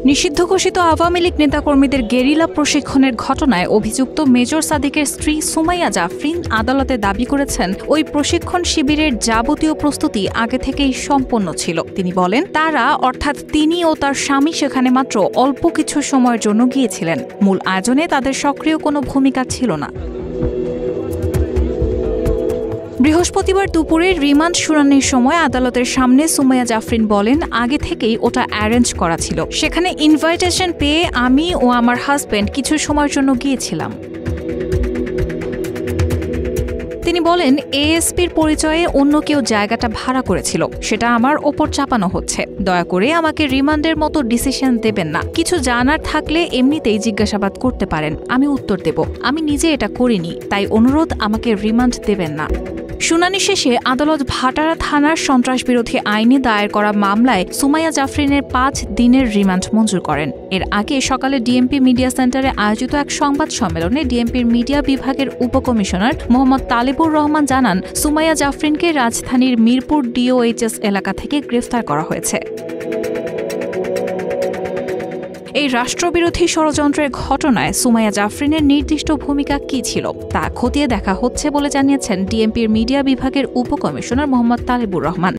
নিষিদ্ধ ঘোষিত আওয়ামী লীগ নেতাকর্মীদের গেরিলা প্রশিক্ষণের ঘটনায় অভিযুক্ত মেজর সাদিকের স্ত্রী সুমাইয়া জাফরিন আদালতে দাবি করেছেন ওই প্রশিক্ষণ শিবিরের যাবতীয় প্রস্তুতি আগে থেকেই সম্পন্ন ছিল। তিনি বলেন, তারা অর্থাৎ তিনি ও তার স্বামী সেখানে মাত্র অল্প কিছু সময়ের জন্য গিয়েছিলেন। মূল আয়োজনে তাদের সক্রিয় কোনো ভূমিকা ছিল না। বৃহস্পতিবার দুপুরে রিমান্ড শুনানির সময় আদালতের সামনে সুমাইয়া জাফরিন বলেন, আগে থেকেই ওটা অ্যারেঞ্জ করা ছিল। সেখানে ইনভাইটেশন পেয়ে আমি ও আমার হাজব্যান্ড কিছু সময়ের জন্য গিয়েছিলাম। তিনি বলেন, এএসপির পরিচয়ে অন্য কেউ জায়গাটা ভাড়া করেছিল, সেটা আমার ওপর চাপানো হচ্ছে। দয়া করে আমাকে রিমান্ডের মতো ডিসিশন দেবেন না। কিছু জানার থাকলে এমনিতেই জিজ্ঞাসাবাদ করতে পারেন, আমি উত্তর দেব। আমি নিজে এটা করিনি, তাই অনুরোধ আমাকে রিমান্ড দেবেন না। শুনানি শেষে আদালত ভাটারা থানার সন্ত্রাসবিরোধী আইনে দায়ের করা মামলায় সুমাইয়া জাফরিনের 5 দিনের রিমান্ড মঞ্জুর করেন। এর আগে সকালে ডিএমপি মিডিয়া সেন্টারে আয়োজিত এক সংবাদ সম্মেলনে ডিএমপির মিডিয়া বিভাগের উপকমিশনার মোহাম্মদ তালেবুর রহমান জানান, সুমাইয়া জাফরিনকে রাজধানীর মিরপুর ডিওএইচএস এলাকা থেকে গ্রেফতার করা হয়েছে। এই রাষ্ট্রবিরোধী ষড়যন্ত্রের ঘটনায় সুমাইয়া জাফরিনের নির্দিষ্ট ভূমিকা কী ছিল তা খতিয়ে দেখা হচ্ছে বলে জানিয়েছেন ডিএমপির মিডিয়া বিভাগের উপকমিশনার মোহাম্মদ তালেবুর রহমান।